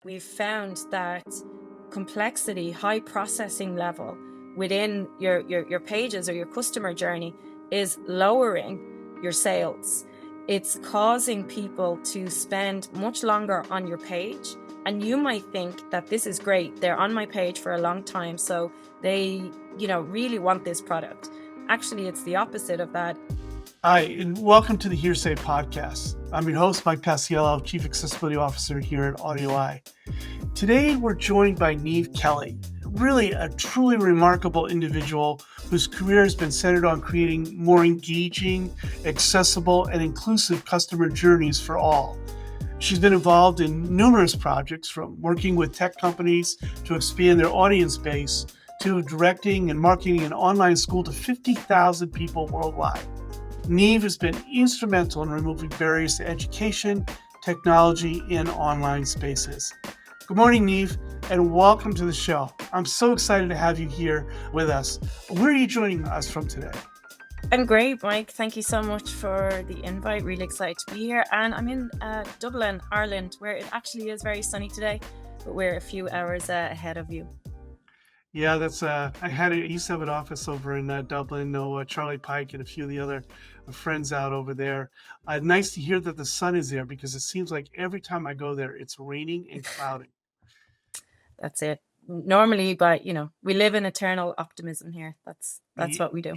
We've found that complexity, high processing level within your pages or your customer journey is lowering your sales. It's causing people to spend much longer on your page. And you might think that this is great. They're on my page for a long time, so they, really want this product. Actually, it's the opposite of that. Hi, and welcome to the HearSay podcast. I'm your host, Mike Paciello, Chief Accessibility Officer here at AudioEye. Today, we're joined by Niamh Kelly, really a truly remarkable individual whose career has been centered on creating more engaging, accessible, and inclusive customer journeys for all. She's been involved in numerous projects, from working with tech companies to expand their audience base, to directing and marketing an online school to 50,000 people worldwide. Niamh has been instrumental in removing barriers to education, technology, and online spaces. Good morning, Niamh, and welcome to the show. I'm so excited to have you here with us. Where are you joining us from today? I'm great, Mike. Thank you so much for the invite. Really excited to be here. And I'm in Dublin, Ireland, where it actually is very sunny today, but we're a few hours ahead of you. Yeah, that's I used to have an office over in Dublin. Charlie Pike and a few of the other friends out over there. Nice to hear that the sun is there, because it seems like every time I go there, it's raining and cloudy. That's it. Normally, but we live in eternal optimism here. That's Ye- what we do.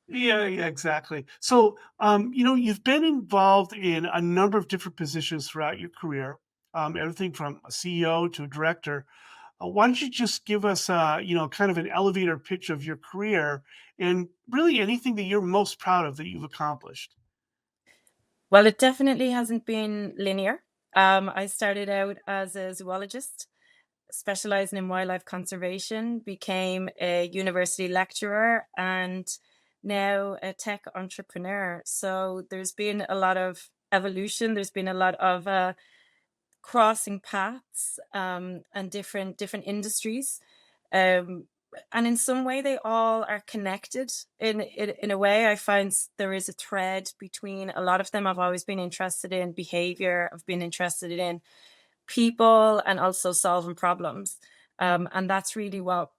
Yeah, exactly. So, you've been involved in a number of different positions throughout your career, everything from a CEO to a director. Why don't you just give us, kind of an elevator pitch of your career and really anything that you're most proud of that you've accomplished? Well, it definitely hasn't been linear. I started out as a zoologist, specializing in wildlife conservation, became a university lecturer, and now a tech entrepreneur. So there's been a lot of evolution. There's been a lot of crossing paths and different industries. Um, and in some way, they all are connected. In a way, I find there is a thread between a lot of them. I've always been interested in behavior. I've been interested in people and also solving problems. And that's really what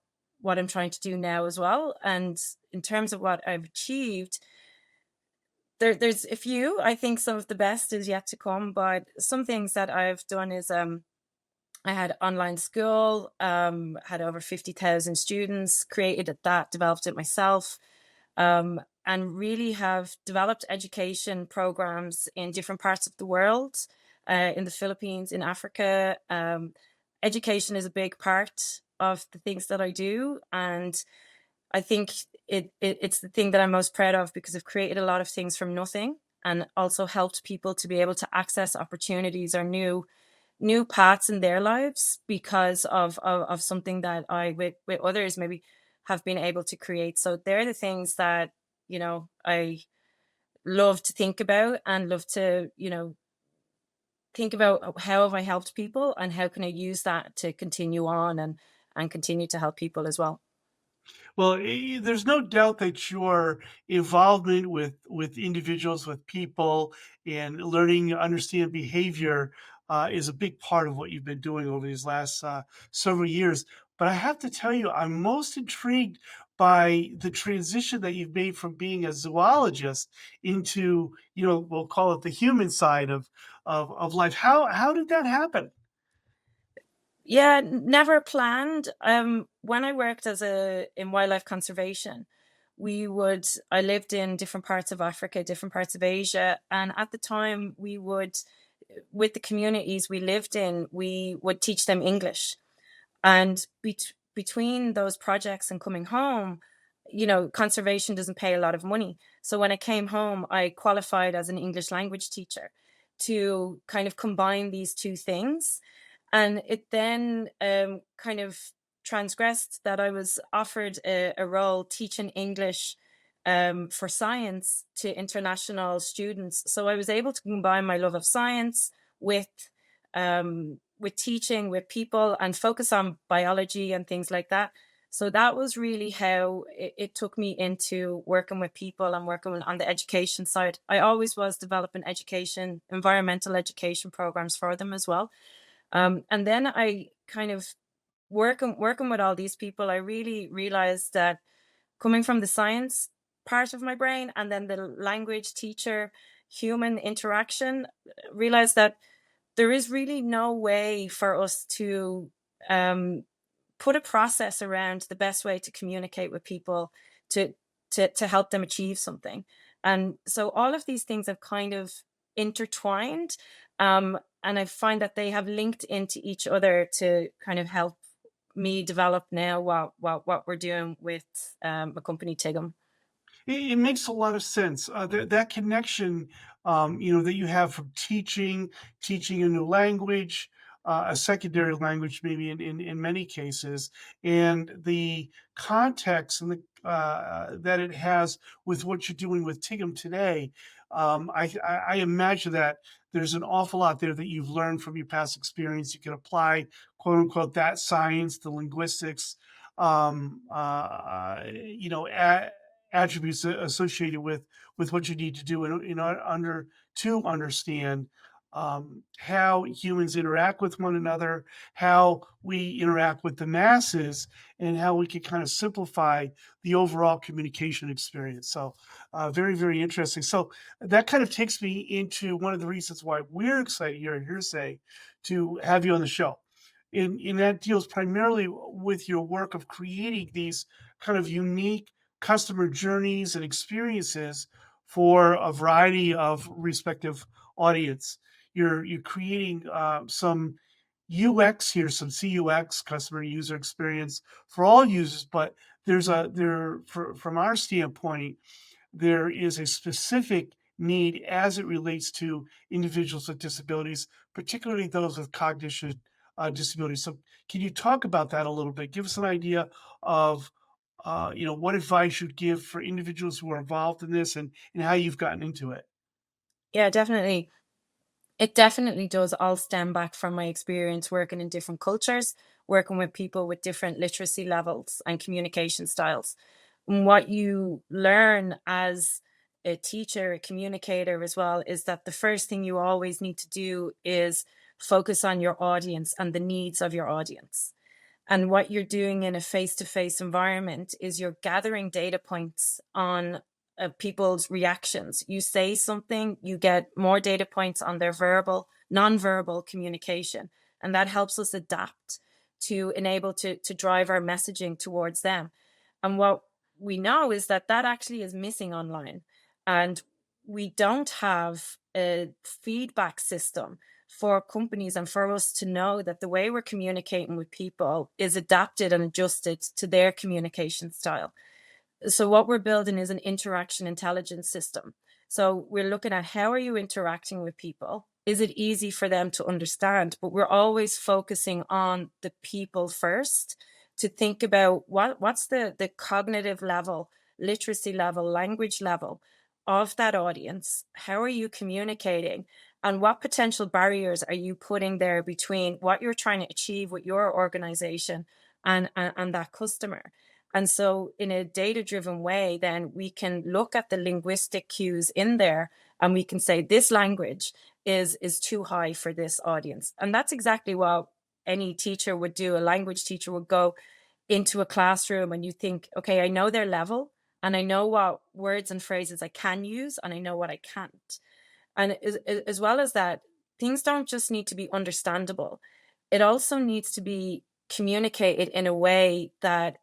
I'm trying to do now as well. And in terms of what I've achieved, there's a few. I think some of the best is yet to come, but some things that I've done is I had online school, had over 50,000 students, created that, developed it myself, and really have developed education programs in different parts of the world, in the Philippines, in Africa. Education is a big part of the things that I do, and I think it's the thing that I'm most proud of, because I've created a lot of things from nothing and also helped people to be able to access opportunities or new paths in their lives because of something that I with others maybe have been able to create. So they're the things that I love to think about and love to think about how have I helped people and how can I use that to continue on and continue to help people as well. Well, there's no doubt that your involvement with individuals, with people, and learning to understand behavior is a big part of what you've been doing over these last several years. But I have to tell you, I'm most intrigued by the transition that you've made from being a zoologist into, we'll call it the human side of life. How did that happen? Yeah, never planned. When I worked in wildlife conservation, I lived in different parts of Africa, different parts of Asia, and at the time we would, with the communities we lived in, we would teach them English. And between those projects and coming home, conservation doesn't pay a lot of money. So when I came home, I qualified as an English language teacher to kind of combine these two things. And it then kind of transgressed that I was offered a role teaching English for science to international students. So I was able to combine my love of science with teaching with people and focus on biology and things like that. So that was really how it took me into working with people and working on the education side. I always was developing education, environmental education programs for them as well. And then I kind of working with all these people, I really realized that coming from the science part of my brain and then the language teacher human interaction, realized that there is really no way for us to um, put a process around the best way to communicate with people to to help them achieve something. And so all of these things have kind of intertwined, and I find that they have linked into each other to kind of help me develop now what we're doing with a company Tigim. It makes a lot of sense. That connection, that you have from teaching a new language, a secondary language, maybe in many cases, and the context and that it has with what you're doing with Tigum today. I imagine that there's an awful lot there that you've learned from your past experience. You can apply, quote unquote, that science, the linguistics, attributes associated with what you need to do in under to understand how humans interact with one another, how we interact with the masses, and how we can kind of simplify the overall communication experience. So, very, very interesting. So that kind of takes me into one of the reasons why we're excited here at Hearsay to have you on the show. And that deals primarily with your work of creating these kind of unique customer journeys and experiences for a variety of respective audience. You're creating some UX here, some CUX, customer user experience for all users, but from our standpoint, there is a specific need as it relates to individuals with disabilities, particularly those with cognition disabilities. So, can you talk about that a little bit? Give us an idea of what advice you'd give for individuals who are involved in this and how you've gotten into it. Yeah, definitely. It definitely does all stem back from my experience working in different cultures, working with people with different literacy levels and communication styles. And what you learn as a teacher, a communicator as well, is that the first thing you always need to do is focus on your audience and the needs of your audience. And what you're doing in a face to face environment is you're gathering data points on people's reactions. You say something, you get more data points on their verbal, non-verbal communication. And that helps us adapt to enable to drive our messaging towards them. And what we know is that that actually is missing online. And we don't have a feedback system for companies and for us to know that the way we're communicating with people is adapted and adjusted to their communication style. So what we're building is an interaction intelligence system. So we're looking at how are you interacting with people? Is it easy for them to understand? But we're always focusing on the people first to think about what's the cognitive level, literacy level, language level of that audience. How are you communicating? And what potential barriers are you putting there between what you're trying to achieve with your organization and that customer? And so, in a data driven way, then we can look at the linguistic cues in there and we can say this language is too high for this audience. And that's exactly what any teacher would do. A language teacher would go into a classroom and you think, okay, I know their level and I know what words and phrases I can use and I know what I can't. And as well as that, things don't just need to be understandable. It also needs to be communicated in a way that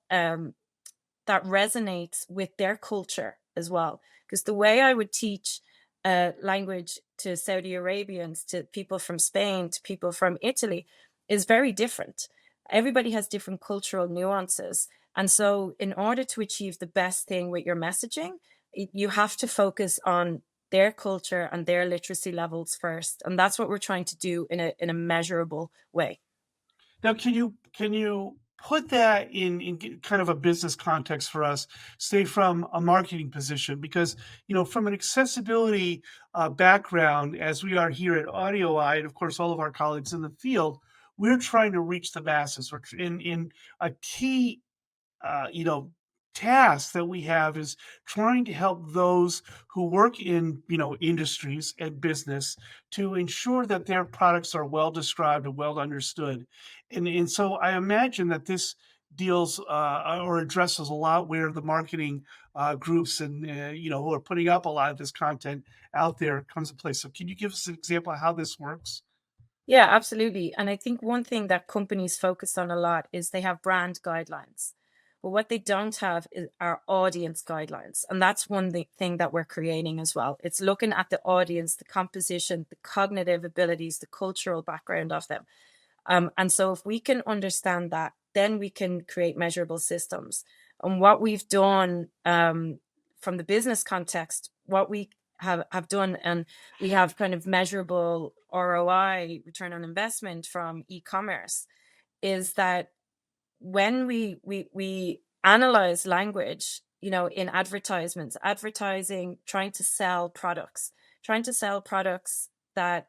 resonates with their culture as well. Because the way I would teach language to Saudi Arabians, to people from Spain, to people from Italy is very different. Everybody has different cultural nuances. And so, in order to achieve the best thing with your messaging, you have to focus on their culture and their literacy levels first. And that's what we're trying to do in a measurable way. Now, can you put that in kind of a business context for us, say from a marketing position? Because from an accessibility background, as we are here at AudioEye, and of course all of our colleagues in the field, we're trying to reach the masses. We're in a key, uh, you know, task that we have is trying to help those who work in, industries and business to ensure that their products are well described and well understood. And so I imagine that this deals or addresses a lot where the marketing groups and who are putting up a lot of this content out there comes into play. So can you give us an example of how this works? Yeah, absolutely. And I think one thing that companies focus on a lot is they have brand guidelines. But what they don't have are audience guidelines. And that's one thing that we're creating as well. It's looking at the audience, the composition, the cognitive abilities, the cultural background of them. And so if we can understand that, then we can create measurable systems. And what we've done from the business context, what we have done, and we have kind of measurable ROI, return on investment from e-commerce, is that when we analyze language, in advertisements, advertising, trying to sell products that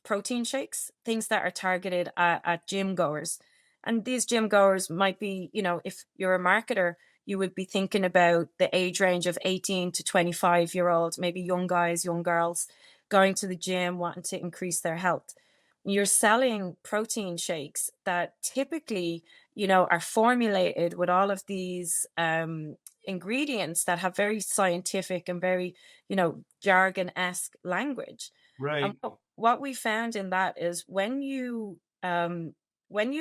protein shakes, things that are targeted at gym goers. And these gym goers might be, if you're a marketer, you would be thinking about the age range of 18 to 25-year-olds, maybe young guys, young girls going to the gym, wanting to increase their health. You're selling protein shakes that typically, are formulated with all of these ingredients that have very scientific and very, jargon-esque language. And Right. what we found in that is when you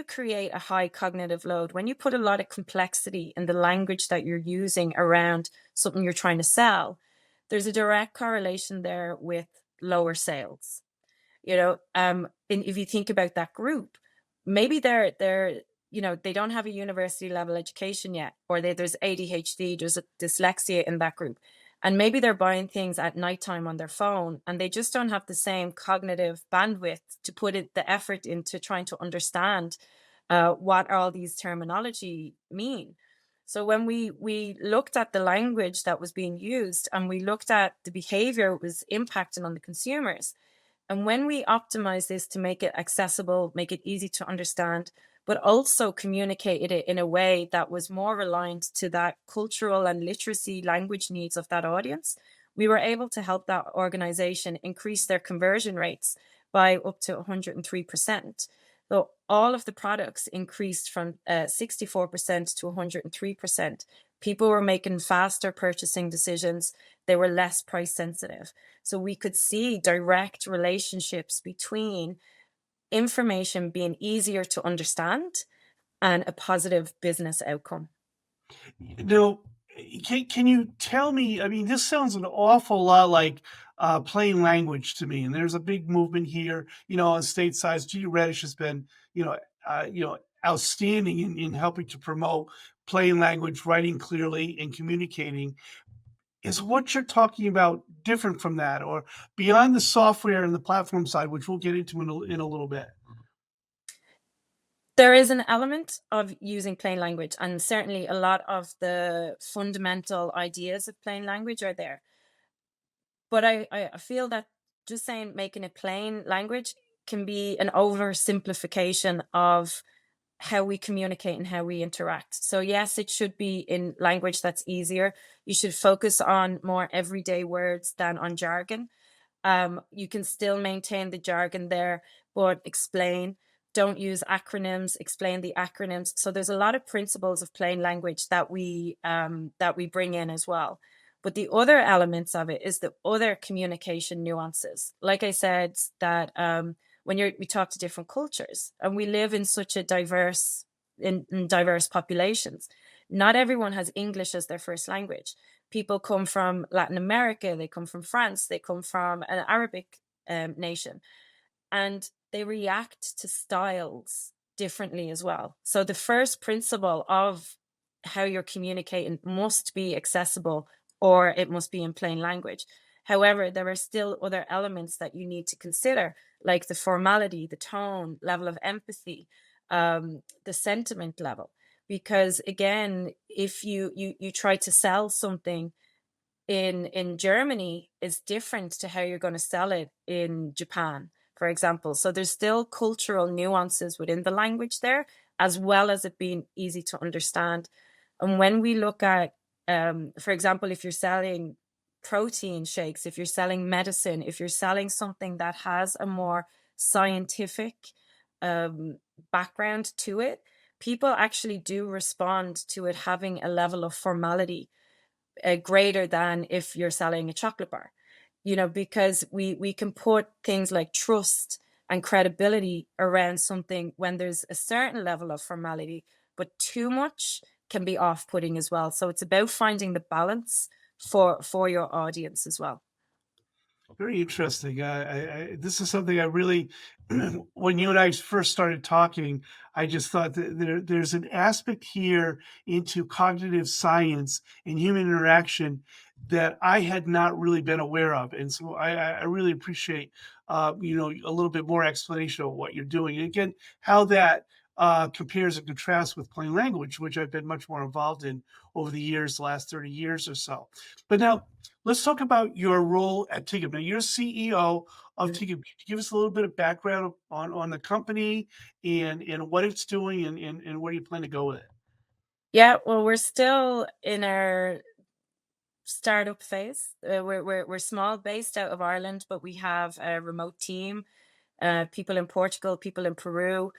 create a high cognitive load, when you put a lot of complexity in the language that you're using around something you're trying to sell, there's a direct correlation there with lower sales. And if you think about that group, maybe they're they don't have a university level education yet, or there's ADHD, there's a dyslexia in that group, and maybe they're buying things at nighttime on their phone, and they just don't have the same cognitive bandwidth to put the effort into trying to understand what all these terminology mean. So when we looked at the language that was being used, and we looked at the behavior it was impacting on the consumers, and when we optimize this to make it accessible, make it easy to understand, but also communicated it in a way that was more aligned to that cultural and literacy language needs of that audience, we were able to help that organization increase their conversion rates by up to 103%. So all of the products increased from 64% to 103%. People were making faster purchasing decisions. They were less price sensitive. So we could see direct relationships between information being easier to understand and a positive business outcome. Now, can you tell me? I mean, this sounds an awful lot like plain language to me. And there's a big movement here, on state sides. G. Reddish has been, you know, outstanding in helping to promote plain language, writing clearly, and communicating. Is what you're talking about different from that, or beyond the software and the platform side, which we'll get into in a little bit? There is an element of using plain language, and certainly a lot of the fundamental ideas of plain language are there. But I feel that just saying making it plain language can be an oversimplification of how we communicate and how we interact. So yes, it should be in language that's easier. You should focus on more everyday words than on jargon. You can still maintain the jargon there, but explain. Don't use acronyms. Explain the acronyms. So there's a lot of principles of plain language that we bring in as well. But the other elements of it is the other communication nuances. Like I said, that when we talk to different cultures, and we live in such a in diverse populations, not everyone has English as their first language. People come from Latin America, they come from France, they come from an Arabic nation, and they react to styles differently as well. So the first principle of how you're communicating must be accessible, or it must be in plain language. However, there are still other elements that you need to consider, like the formality, the tone, level of empathy, the sentiment level. Because again, if you try to sell something in Germany, is different to how you're going to sell it in Japan, for example. So there's still cultural nuances within the language there, as well as it being easy to understand. And when we look at, for example, if you're selling protein shakes, if you're selling medicine, if you're selling something that has a more scientific um, background to it, people actually do respond to it having a level of formality greater than if you're selling a chocolate bar, because we can put things like trust and credibility around something when there's a certain level of formality, but too much can be off-putting as well. So it's about finding the balance for your audience as well. Very interesting. This is something I really, when you and I first started talking, I just thought that there's an aspect here into cognitive science and human interaction that I had not really been aware of, and so I really appreciate, a little bit more explanation of what you're doing, and again, how that compares and contrasts with plain language, which I've been much more involved in over the years, the last 30 years or so. But now, let's talk about your role at Tigim. Now, you're CEO of Tigim. Could you give us a little bit of background on the company and what it's doing and where you plan to go with it? Yeah, well, we're still in our startup phase. We're small, based out of Ireland, but we have a remote team, people in Portugal, people in Peru,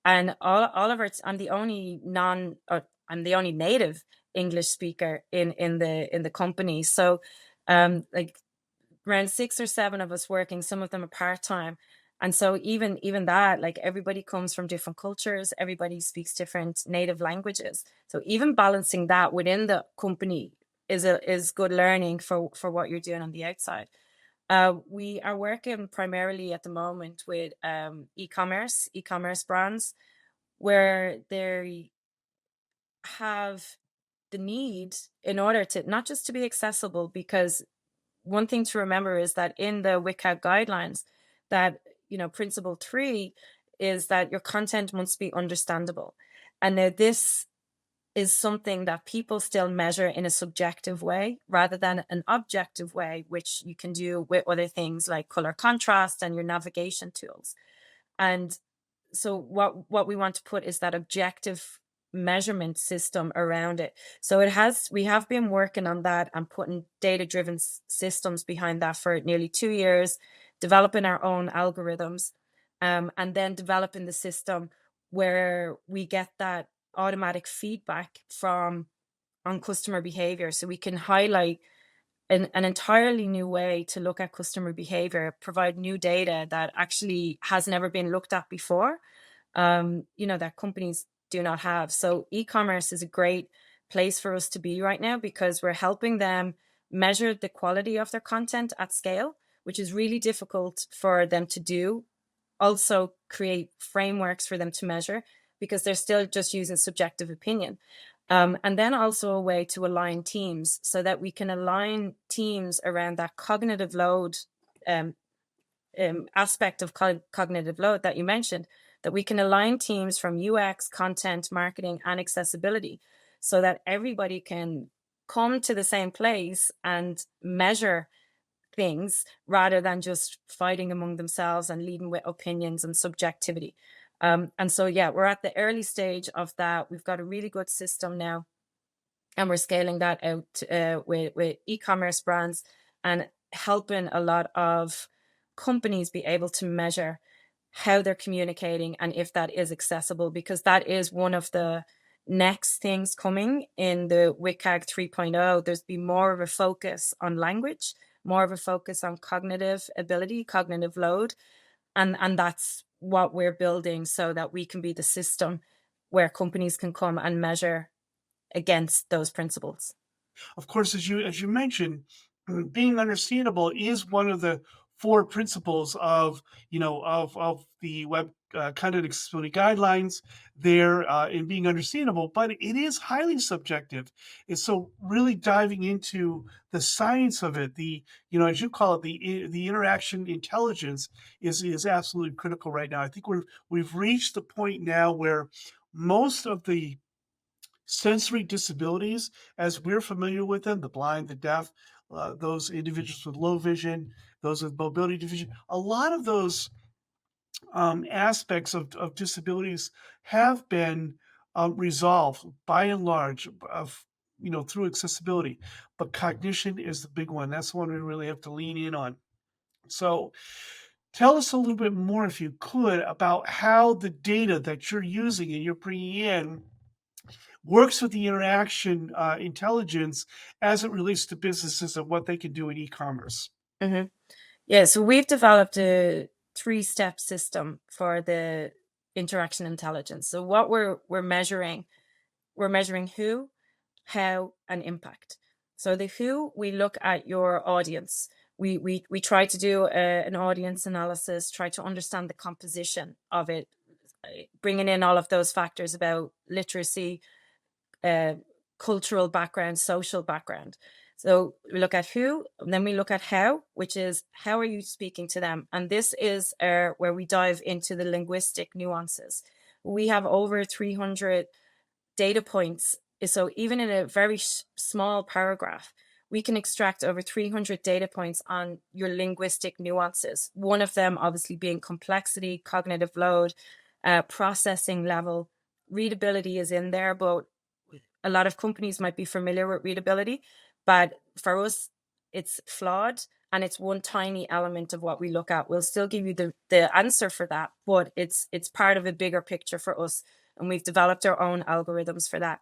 and all of our. I'm the only native English speaker in the company. So, like around 6 or 7 of us working. Some of them are part time. And so even that, like everybody comes from different cultures, everybody speaks different native languages. So even balancing that within the company is good learning for what you're doing on the outside. We are working primarily at the moment with e-commerce brands where they have the need in order to not just to be accessible, because one thing to remember is that in the WCAG guidelines, that principle 3 is that your content must be understandable. And now this is something that people still measure in a subjective way rather than an objective way, which you can do with other things like color contrast and your navigation tools. And so what we want to put is that objective measurement system around it. So we have been working on that and putting data driven systems behind that for nearly 2 years, developing our own algorithms, and then developing the system where we get that automatic feedback from on customer behavior, so we can highlight an entirely new way to look at customer behavior, provide new data that actually has never been looked at before, that companies do not have. So e-commerce is a great place for us to be right now because we're helping them measure the quality of their content at scale, which is really difficult for them to do. Also create frameworks for them to measure because they're still just using subjective opinion. And then also a way to align teams so that we can align teams around that cognitive load, um, aspect of cognitive load that you mentioned, that we can align teams from UX, content, marketing, and accessibility so that everybody can come to the same place and measure things rather than just fighting among themselves and leading with opinions and subjectivity. And so, yeah, we're at the early stage of that. We've got a really good system now, and we're scaling that out with e-commerce brands and helping a lot of companies be able to measure how they're communicating and if that is accessible, because that is one of the next things coming in the WCAG 3.0. There's been more of a focus on language, more of a focus on cognitive ability, cognitive load, and that's what we're building so that we can be the system where companies can come and measure against those principles. Of course, as you mentioned, being understandable is one of the four principles of of the web content accessibility guidelines. There in being understandable, but it is highly subjective. And so, really diving into the science of it, the as you call it, the interaction intelligence is absolutely critical right now. I think we've reached the point now where most of the sensory disabilities, as we're familiar with them, the blind, the deaf, those individuals with low vision, those with mobility division, a lot of those aspects of disabilities have been resolved by and large of through accessibility, but cognition is the big one. That's the one we really have to lean in on. So tell us a little bit more, if you could, about how the data that you're using and you're bringing in works with the interaction intelligence as it relates to businesses and what they can do in e-commerce. Hmm. Yeah, so we've developed a three-step system for the interaction intelligence. So what we're measuring who, how, and impact. So the who, we look at your audience. We try to do an audience analysis, try to understand the composition of it, bringing in all of those factors about literacy, uh, cultural background, social background. So we look at who, and then we look at how, which is how are you speaking to them? And this is where we dive into the linguistic nuances. We have over 300 data points. So even in a very small paragraph, we can extract over 300 data points on your linguistic nuances. One of them obviously being complexity, cognitive load, processing level. Readability is in there, but a lot of companies might be familiar with readability, but for us, it's flawed and it's one tiny element of what we look at. We'll still give you the answer for that, but it's part of a bigger picture for us, and we've developed our own algorithms for that.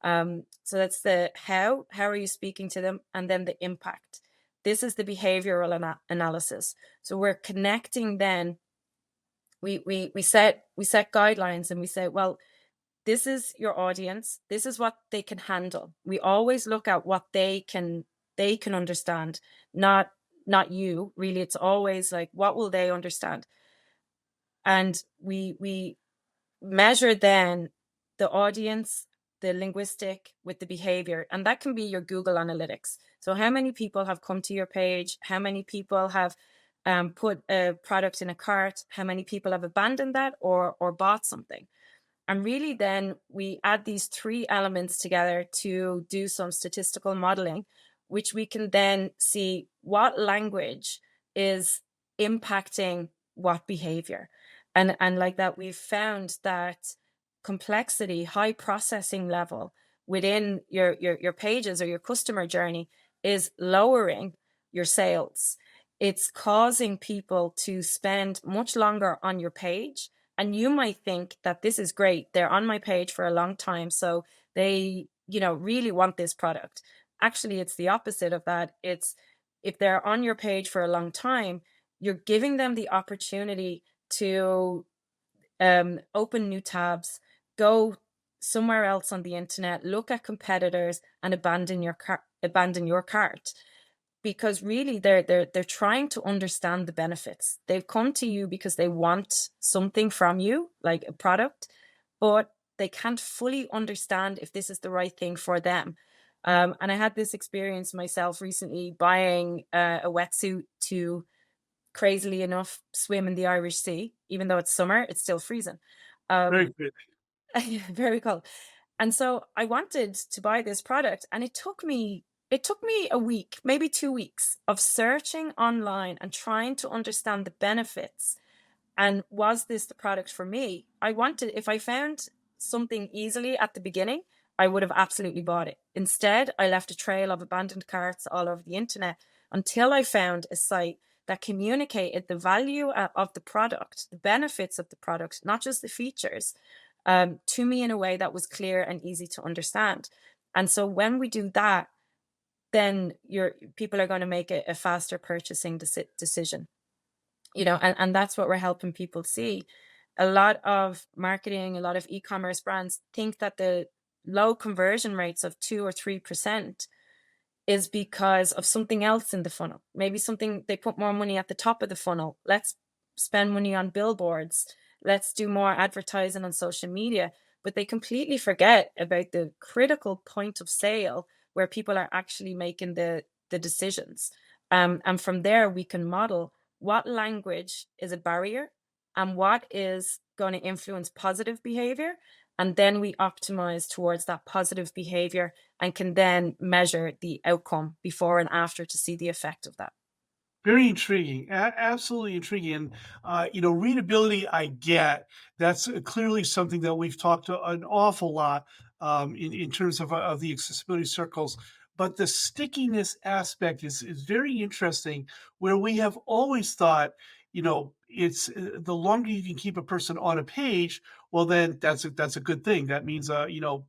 So that's the how. How are you speaking to them, and then the impact. This is the behavioral analysis. So we're connecting. Then we set guidelines, and we say, well, this is your audience, this is what they can handle. We always look at what they can understand, not you really. It's always like, what will they understand? And we measure then the audience, the linguistic with the behavior, and that can be your Google Analytics. So how many people have come to your page, how many people have put a product in a cart, how many people have abandoned that or bought something. And really, then we add these three elements together to do some statistical modeling, which we can then see what language is impacting what behavior. And like that, we've found that complexity, high processing level within your pages or your customer journey is lowering your sales. It's causing people to spend much longer on your page, and you might think that this is great. They're on my page for a long time, so they, really want this product. Actually, it's the opposite of that. It's if they're on your page for a long time, you're giving them the opportunity to open new tabs, go somewhere else on the internet, look at competitors, and abandon your cart, because really they're trying to understand the benefits. They've come to you because they want something from you, like a product, but they can't fully understand if this is the right thing for them. And I had this experience myself recently, buying a wetsuit to, crazily enough, swim in the Irish Sea. Even though it's summer, it's still freezing. Very Um, good. very cold. And so I wanted to buy this product, and it took me a week, maybe 2 weeks of searching online and trying to understand the benefits. And was this the product for me? If I found something easily at the beginning, I would have absolutely bought it. Instead, I left a trail of abandoned carts all over the internet until I found a site that communicated the value of the product, the benefits of the product, not just the features, to me in a way that was clear and easy to understand. And so when we do that, then your people are going to make a faster purchasing decision. And that's what we're helping people see. A lot of marketing, a lot of e-commerce brands think that the low conversion rates of 2 or 3% is because of something else in the funnel. Maybe something, they put more money at the top of the funnel. Let's spend money on billboards. Let's do more advertising on social media. But they completely forget about the critical point of sale where people are actually making the decisions. And from there, we can model what language is a barrier and what is going to influence positive behavior. And then we optimize towards that positive behavior and can then measure the outcome before and after to see the effect of that. Very intriguing, absolutely intriguing. And readability, I get that's clearly something that we've talked an awful lot in terms of the accessibility circles. But the stickiness aspect is very interesting, where we have always thought, it's the longer you can keep a person on a page, well, then that's a good thing. That means,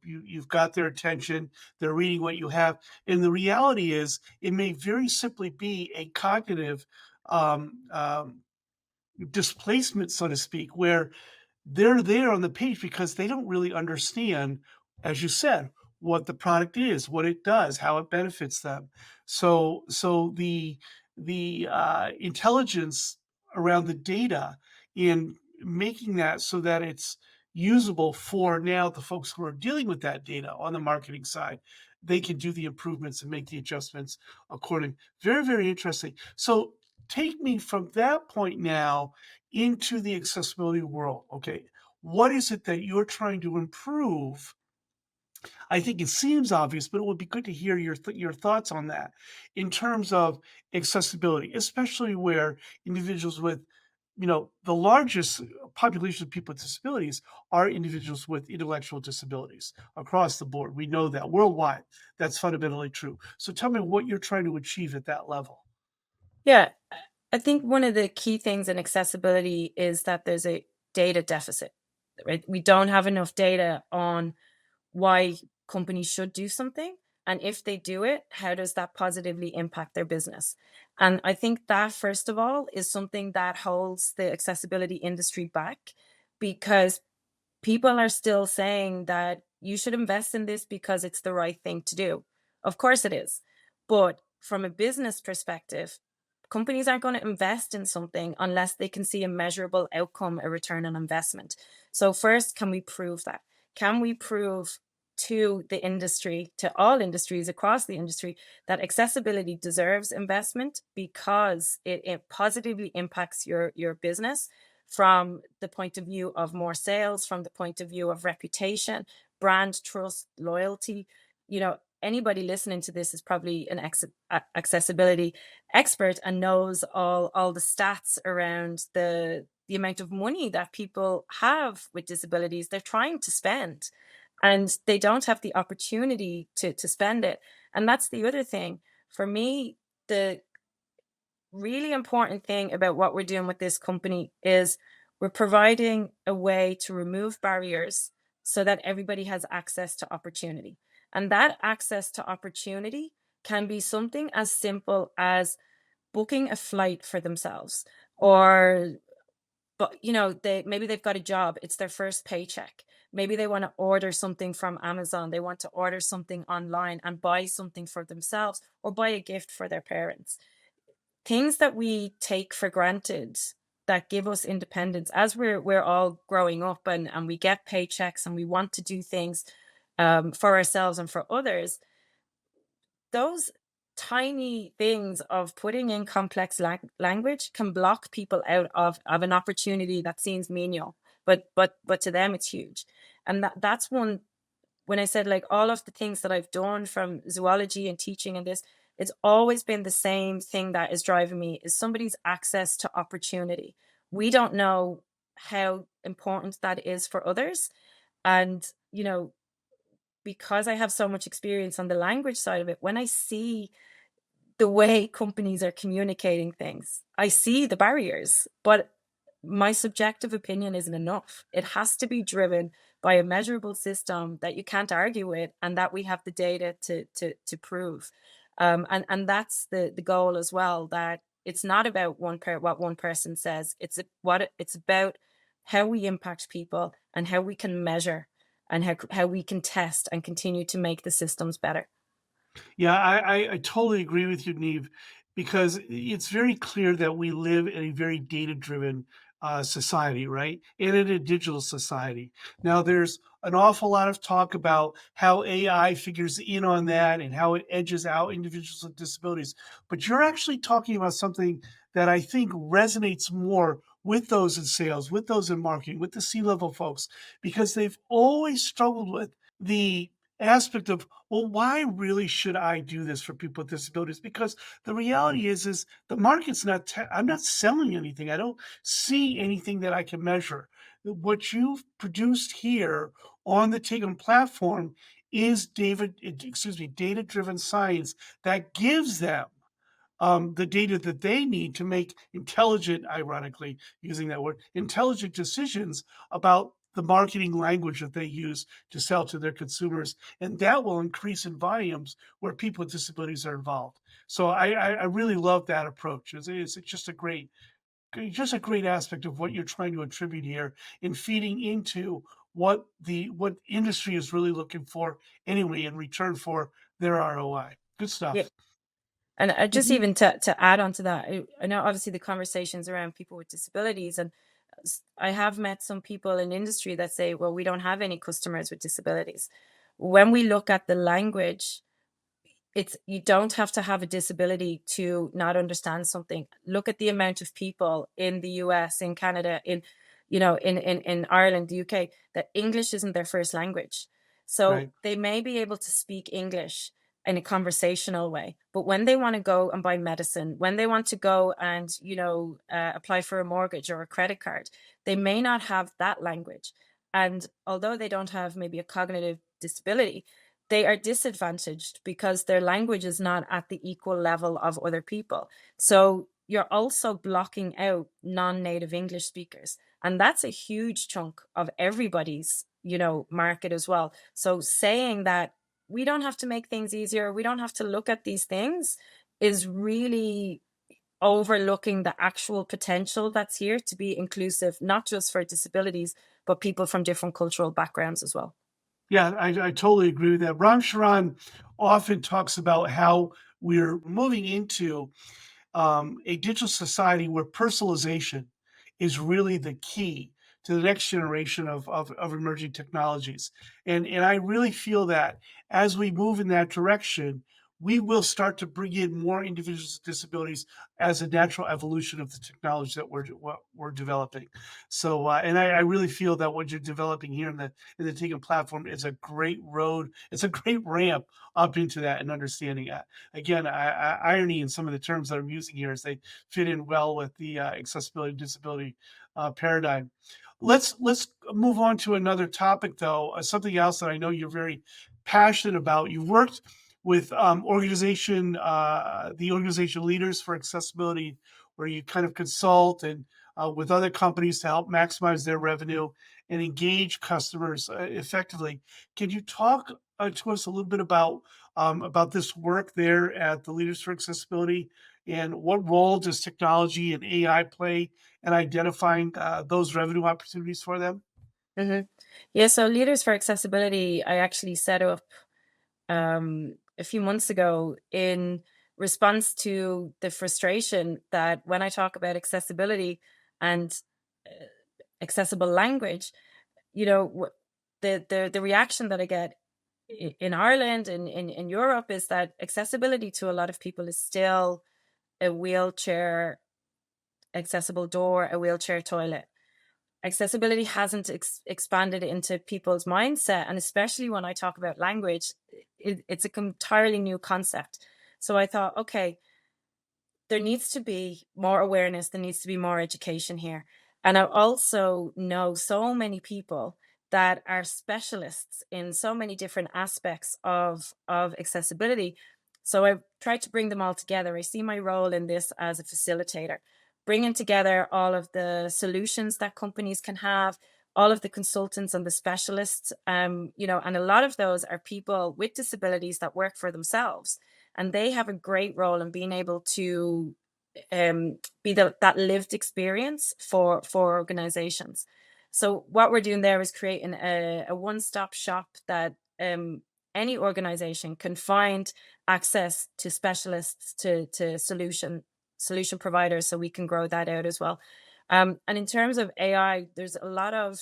you've got their attention, they're reading what you have. And the reality is, it may very simply be a cognitive um, um, displacement, so to speak, where they're there on the page because they don't really understand, as you said, what the product is, what it does, how it benefits them. So the intelligence around the data in making that so that it's usable for now the folks who are dealing with that data on the marketing side, they can do the improvements and make the adjustments according. Very, very interesting. So take me from that point now into the accessibility world. Okay, what is it that you're trying to improve? I think it seems obvious, but it would be good to hear your thoughts on that in terms of accessibility, especially where individuals with, the largest population of people with disabilities are individuals with intellectual disabilities across the board. We know that worldwide. That's fundamentally true. So tell me what you're trying to achieve at that level. Yeah, I think one of the key things in accessibility is that there's a data deficit, right? We don't have enough data on why companies should do something. And if they do it, how does that positively impact their business? And I think that, first of all, is something that holds the accessibility industry back because people are still saying that you should invest in this because it's the right thing to do. Of course it is. But from a business perspective, companies aren't going to invest in something unless they can see a measurable outcome, a return on investment. So, first, can we prove that? Can we prove to the industry, to all industries across the industry, that accessibility deserves investment because it positively impacts your business from the point of view of more sales, from the point of view of reputation, brand trust, loyalty? Anybody listening to this is probably an accessibility expert and knows all the stats around the amount of money that people have with disabilities they're trying to spend, and they don't have the opportunity to spend it. And that's the other thing for me. The really important thing about what we're doing with this company is we're providing a way to remove barriers so that everybody has access to opportunity. And that access to opportunity can be something as simple as booking a flight for themselves, or but maybe they've got a job, it's their first paycheck. Maybe they want to order something from Amazon, they want to order something online and buy something for themselves or buy a gift for their parents. Things that we take for granted that give us independence as we're all growing up, and we get paychecks and we want to do things for ourselves and for others. Those tiny things of putting in complex language can block people out of an opportunity that seems menial, but to them it's huge. And that's one. When I said, like, all of the things that I've done from zoology and teaching and this, it's always been the same thing that is driving me is somebody's access to opportunity. We don't know how important that is for others. And, because I have so much experience on the language side of it, when I see the way companies are communicating things, I see the barriers, but my subjective opinion isn't enough. It has to be driven by a measurable system that you can't argue with and that we have the data to prove. And that's the goal as well, that it's not about what one person says. It's about how we impact people and how we can measure and how we can test and continue to make the systems better. Yeah, I totally agree with you, Neve, because it's very clear that we live in a very data-driven society, right? And in a digital society. Now, there's an awful lot of talk about how AI figures in on that and how it edges out individuals with disabilities. But you're actually talking about something that I think resonates more with those in sales, with those in marketing, with the C-level folks, because they've always struggled with the aspect of, well, why really should I do this for people with disabilities? Because the reality is the market's not, I'm not selling anything. I don't see anything that I can measure. What you've produced here on the Tigim platform is data-driven science that gives them the data that they need to make intelligent, ironically, using that word, intelligent decisions about the marketing language that they use to sell to their consumers. And that will increase in volumes where people with disabilities are involved. So I really love that approach. It's just a great aspect of what you're trying to attribute here in feeding into what industry is really looking for anyway in return for their ROI. Good Yeah. stuff. And Did just you? even to add on to that, I know obviously the conversations around people with disabilities, and I have met some people in industry that say, well, we don't have any customers with disabilities. When we look at the language, it's you don't have to have a disability to not understand something. Look at the amount of people in the US, in Canada, in in Ireland, the UK, that English isn't their first language. So Right. they may be able to speak English in a conversational way, but when they want to go and buy medicine, when they want to go and apply for a mortgage or a credit card, they may not have that language. And although they don't have maybe a cognitive disability, they are disadvantaged because their language is not at the equal level of other people. So you're also blocking out non-native English speakers. And that's a huge chunk of everybody's, market as well. So saying that we don't have to make things easier, we don't have to look at these things is really overlooking the actual potential that's here to be inclusive, not just for disabilities, but people from different cultural backgrounds as well. Yeah, I totally agree with that. Ram Charan often talks about how we're moving into a digital society where personalization is really the key to the next generation of emerging technologies. And I really feel that as we move in that direction, we will start to bring in more individuals with disabilities as a natural evolution of the technology that what we're developing. So, and I really feel that what you're developing here in the Tigger platform is a great road. It's a great ramp up into that and understanding that. Again, irony in some of the terms that I'm using here as they fit in well with the accessibility and disability paradigm. Let's move on to another topic, though. Something else that I know you're very passionate about. You've worked with the organization Leaders for Accessibility, where you kind of consult and with other companies to help maximize their revenue and engage customers effectively. Can you talk to us a little bit about this work there at the Leaders for Accessibility, and what role does technology and AI play in identifying those revenue opportunities for them? hmm Yeah, so Leaders for Accessibility, I actually set up a few months ago in response to the frustration that when I talk about accessibility and uh, accessible language, the reaction that I get in Ireland and in Europe is that accessibility to a lot of people is still a wheelchair accessible door, a wheelchair toilet. Accessibility hasn't expanded into people's mindset, and especially when I talk about language, it's a entirely new concept. So I thought, okay, there needs to be more awareness, there needs to be more education here. And I also know so many people that are specialists in so many different aspects of accessibility. So I tried to bring them all together. I see my role in this as a facilitator, bringing together all of the solutions that companies can have, all of the consultants and the specialists, and a lot of those are people with disabilities that work for themselves, and they have a great role in being able to be that lived experience for organizations. So what we're doing there is creating a one-stop shop that any organization can find access to specialists, to solution providers, so we can grow that out as well. And in terms of AI, there's a lot of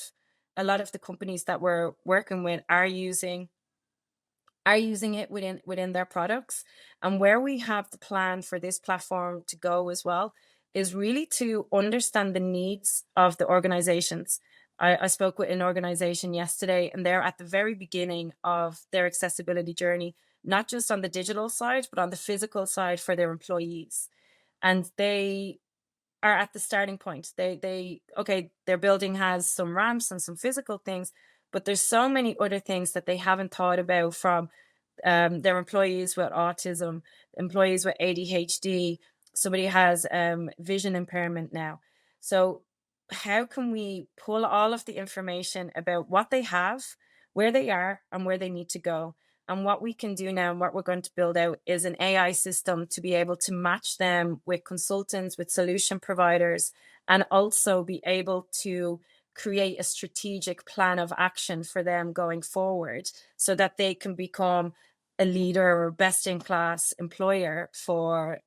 the companies that we're working with are using it within their products. And where we have the plan for this platform to go as well is really to understand the needs of the organizations I spoke with an organization yesterday, and they're at the very beginning of their accessibility journey, not just on the digital side, but on the physical side for their employees. And they are at the starting point. They okay, their building has some ramps and some physical things, but there's so many other things that they haven't thought about, from their employees with autism, employees with ADHD, somebody has vision impairment now. So, how can we pull all of the information about what they have, where they are, and where they need to go? And what we can do now, and what we're going to build out, is an AI system to be able to match them with consultants, with solution providers, and also be able to create a strategic plan of action for them going forward so that they can become a leader or best in class employer for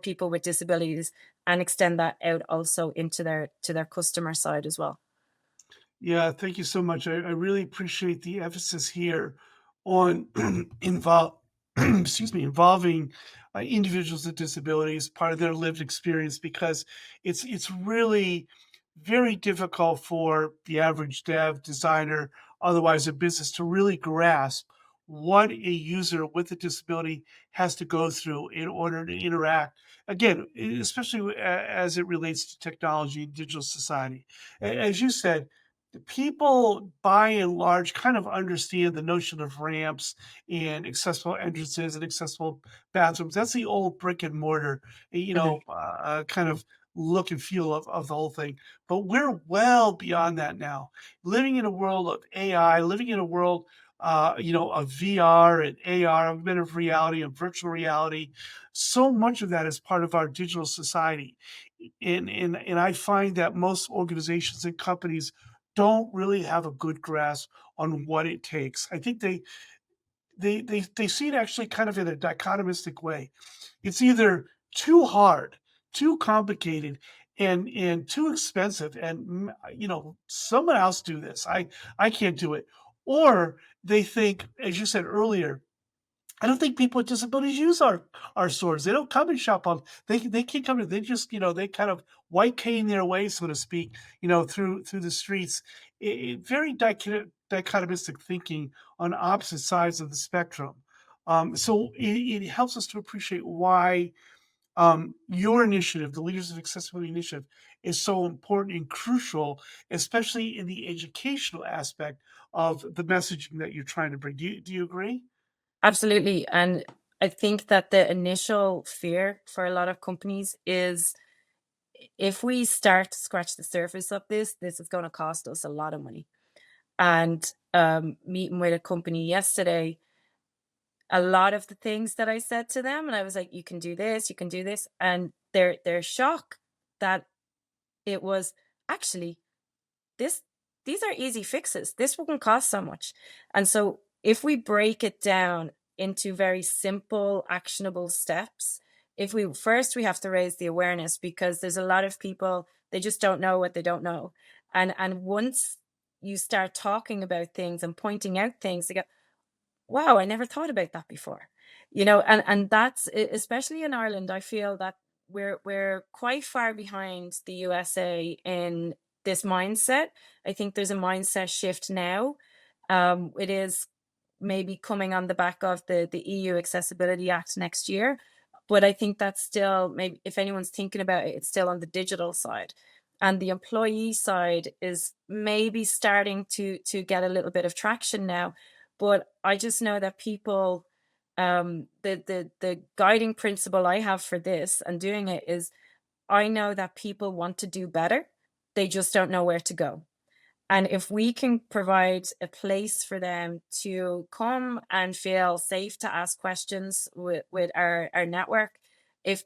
people with disabilities, and extend that out also into their customer side as well. Yeah, thank you so much. I really appreciate the emphasis here on involve excuse me, involving individuals with disabilities, part of their lived experience, because it's really very difficult for the average dev, designer, otherwise a business to really grasp what a user with a disability has to go through in order to interact. Again, especially as it relates to technology and digital society. As you said, the people by and large kind of understand the notion of ramps and accessible entrances and accessible bathrooms. That's the old brick and mortar, Mhm. kind of look and feel of the whole thing. But we're well beyond that now. Living in a world of AI, living in a world, of VR and AR, augmented reality and virtual reality. So much of that is part of our digital society. And I find that most organizations and companies don't really have a good grasp on what it takes. I think they see it actually kind of in a dichotomistic way. It's either too hard, too complicated, and too expensive, and someone else do this. I can't do it. Or they think, as you said earlier, I don't think people with disabilities use our stores. They don't come and shop on. They can't come in. They just they kind of white cane their way, so to speak, through the streets. Very dichotomistic thinking on opposite sides of the spectrum. So it helps us to appreciate why your initiative, the Leaders of Accessibility Initiative, is so important and crucial, especially in the educational aspect of the messaging that you're trying to bring. Do you agree? Absolutely. And I think that the initial fear for a lot of companies is, if we start to scratch the surface of this is going to cost us a lot of money. And meeting with a company yesterday, a lot of the things that I said to them, and I was like, "You can do this, you can do this," and they're shocked that it was actually this. These are easy fixes. This wouldn't cost so much. And so, if we break it down into very simple, actionable steps, if we first we have to raise the awareness, because there's a lot of people, they just don't know what they don't know, and once you start talking about things and pointing out things, they go, wow, I never thought about that before. And that's especially in Ireland, I feel that we're quite far behind the USA in this mindset. I think there's a mindset shift now. It is maybe coming on the back of the EU Accessibility Act next year. But I think that's still, maybe if anyone's thinking about it, it's still on the digital side. And the employee side is maybe starting to get a little bit of traction now. But I just know that people, the guiding principle I have for this and doing it is, I know that people want to do better. They just don't know where to go. And if we can provide a place for them to come and feel safe to ask questions with our network, if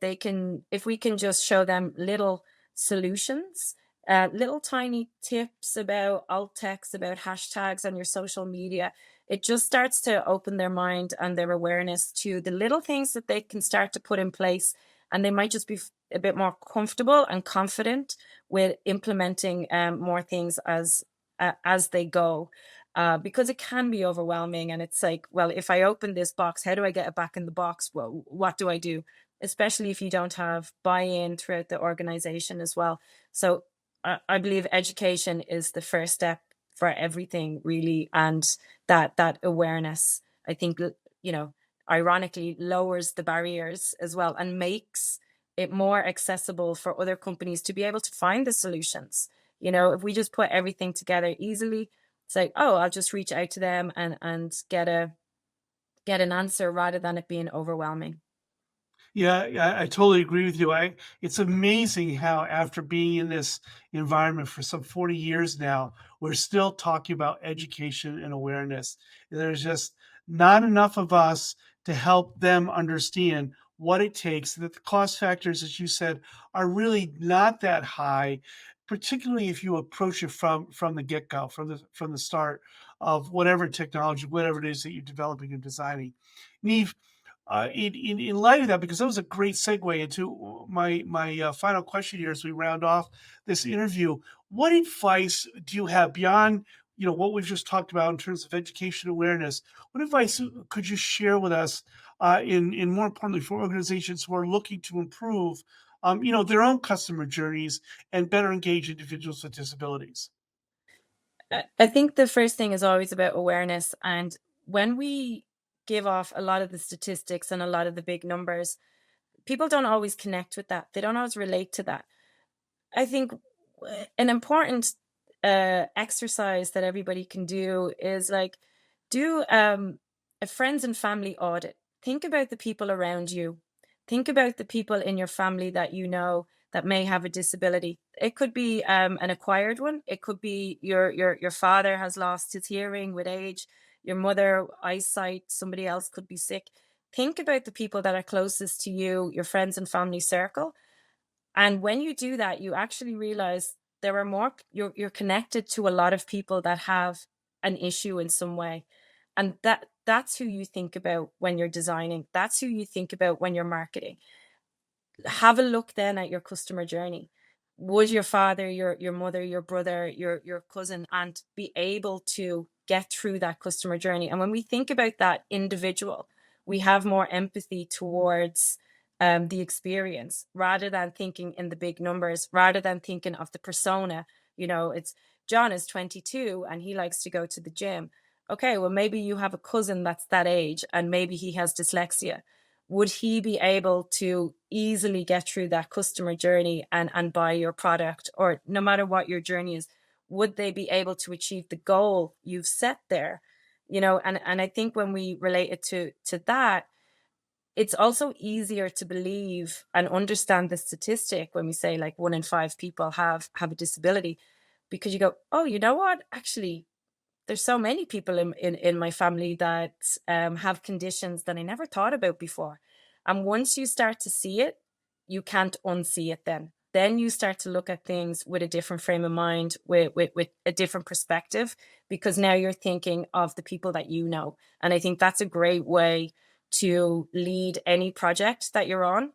we can just show them little solutions, little tiny tips about alt text, about hashtags on your social media, it just starts to open their mind and their awareness to the little things that they can start to put in place. And they might just be a bit more comfortable and confident with implementing more things as they go, because it can be overwhelming. And it's like, well, if I open this box, how do I get it back in the box? Well, what do I do? Especially if you don't have buy in throughout the organization as well. So I believe education is the first step for everything, really, and that awareness, I think, you know, ironically lowers the barriers as well and makes it more accessible for other companies to be able to find the solutions. You know, if we just put everything together easily, it's like, oh, I'll just reach out to them and get an answer rather than it being overwhelming. Yeah, yeah, I totally agree with you. It's amazing how after being in this environment for some 40 years now, we're still talking about education and awareness. There's just not enough of us to help them understand what it takes, that the cost factors, as you said, are really not that high, particularly if you approach it from the get-go, from the start of whatever technology, whatever it is that you're developing and designing. Neve, in light of that, because that was a great segue into my final question here as we round off this interview. What advice do you have beyond what we've just talked about in terms of education awareness? What advice could you share with us, in more importantly for organizations who are looking to improve, their own customer journeys and better engage individuals with disabilities? I think the first thing is always about awareness. And when we give off a lot of the statistics and a lot of the big numbers, people don't always connect with that. They don't always relate to that. I think an important exercise that everybody can do is like do a friends and family audit. Think about the people around you. Think about the people in your family that you know that may have a disability. It could be an acquired one. It could be your father has lost his hearing with age. Your mother eyesight. Somebody else could be sick. Think about the people that are closest to you, your friends and family circle, and when you do that, you actually realize there are more, you're connected to a lot of people that have an issue in some way. And that's who you think about when you're designing. That's who you think about when you're marketing. Have a look then at your customer journey. Would your father, your mother, your brother, your cousin, aunt be able to get through that customer journey? And when we think about that individual, we have more empathy towards the experience rather than thinking in the big numbers, rather than thinking of the persona. You know, it's John is 22 and he likes to go to the gym. Okay, well, maybe you have a cousin that's that age and maybe he has dyslexia. Would he be able to easily get through that customer journey and buy your product? Or no matter what your journey is, would they be able to achieve the goal you've set there? You know, and I think when we relate it to that, it's also easier to believe and understand the statistic when we say like 1 in 5 people have a disability, because you go, oh, you know what, actually there's so many people in my family that have conditions that I never thought about before. And once you start to see it, you can't unsee it then. Then you start to look at things with a different frame of mind, with a different perspective, because now you're thinking of the people that you know. And I think that's a great way to lead any project that you're on.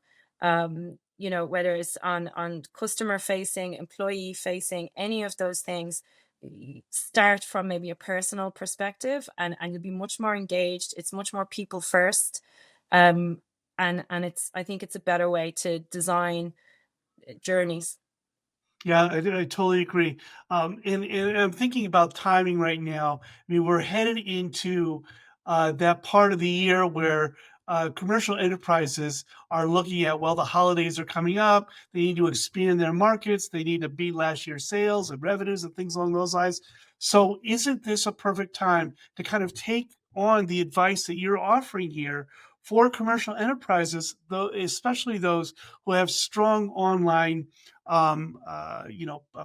You know, whether it's on customer facing, employee facing, any of those things, start from maybe a personal perspective, and you'll be much more engaged. It's much more people first. um and it's, I think it's a better way to design journeys. Yeah, I totally agree. And I'm thinking about timing right now. I mean, we're headed into that part of the year where commercial enterprises are looking at, well, the holidays are coming up. They need to expand their markets. They need to beat last year's sales and revenues and things along those lines. So, isn't this a perfect time to kind of take on the advice that you're offering here for commercial enterprises, though, especially those who have strong online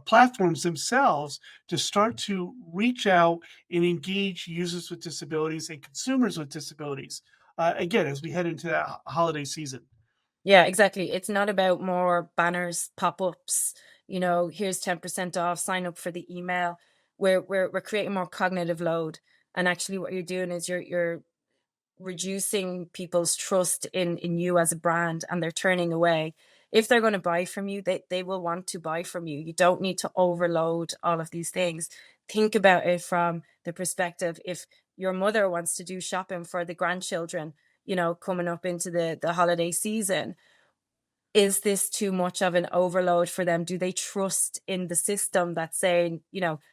platforms themselves, to start to reach out and engage users with disabilities and consumers with disabilities. Again, as we head into that holiday season. Yeah, exactly. It's not about more banners, pop-ups, you know, here's 10% off, sign up for the email. We're creating more cognitive load. And actually what you're doing is you're reducing people's trust in you as a brand, and they're turning away. If they're going to buy from you, they will want to buy from you. You don't need to overload all of these things. Think about it from the perspective, if your mother wants to do shopping for the grandchildren, you know, coming up into the holiday season, is this too much of an overload for them? Do they trust in the system that's saying,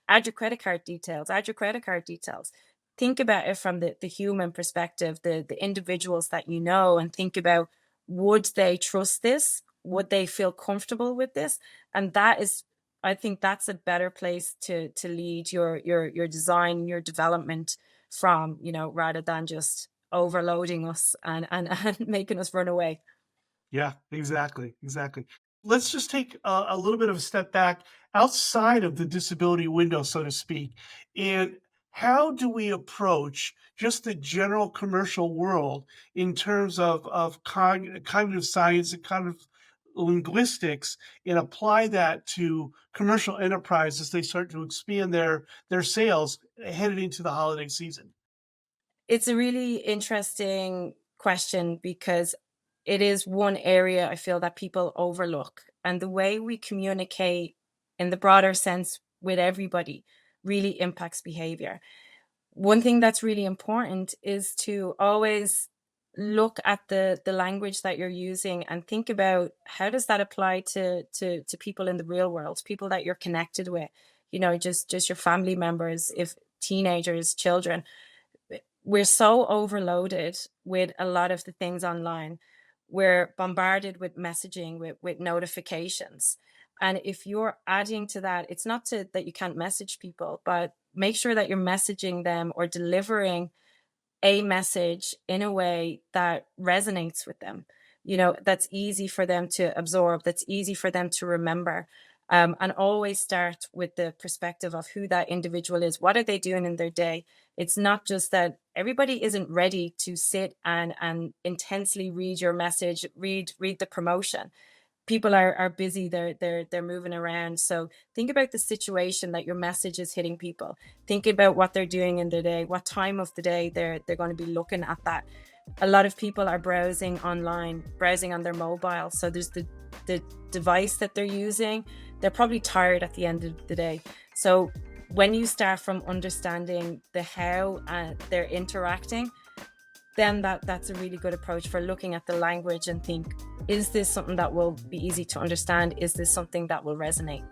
add your credit card details, add your credit card details? Think about it from the human perspective, the individuals that you know, and think about, would they trust this? Would they feel comfortable with this? And that is, I think that's a better place to lead your design, your development from, rather than just overloading us and making us run away. Yeah, exactly, exactly. Let's just take a little bit of a step back outside of the disability window, so to speak. And how do we approach just the general commercial world in terms of cognitive science and cognitive linguistics, and apply that to commercial enterprises as they start to expand their sales headed into the holiday season? It's a really interesting question because it is one area I feel that people overlook. And the way we communicate in the broader sense with everybody really impacts behavior. One thing that's really important is to always look at the language that you're using and think about, how does that apply to people in the real world, people that you're connected with, just your family members, if teenagers, children. We're so overloaded with a lot of the things online. We're bombarded with messaging, with notifications. And if you're adding to that, it's not that you can't message people, but make sure that you're messaging them or delivering a message in a way that resonates with them, that's easy for them to absorb, that's easy for them to remember. And always start with the perspective of who that individual is. What are they doing in their day? It's not just that everybody isn't ready to sit and intensely read your message, read the promotion. People are busy, they're moving around. So think about the situation that your message is hitting people. Think about what they're doing in their day, what time of the day they're going to be looking at that. A lot of people are browsing online, browsing on their mobile, so there's the device that they're using. They're probably tired at the end of the day. So when you start from understanding the how they're interacting, then that's a really good approach for looking at the language and think, is this something that will be easy to understand? Is this something that will resonate?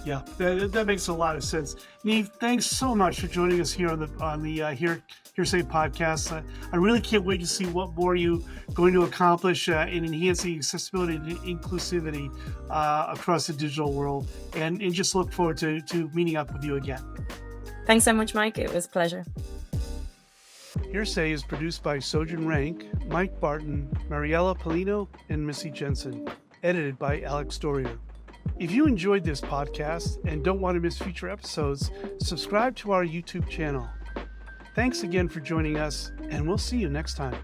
Yeah, that makes a lot of sense. Niamh, thanks so much for joining us here on the HearSay podcast. I really can't wait to see what more you're going to accomplish in enhancing accessibility and inclusivity across the digital world, and just look forward to meeting up with you again. Thanks so much, Mike. It was a pleasure. HearSay is produced by Sojin Rank, Mike Barton, Mariella, Paulino, and Missy Jensen. Edited by Alex Dorrier. If you enjoyed this podcast and don't want to miss future episodes, subscribe to our YouTube channel. Thanks again for joining us, and we'll see you next time.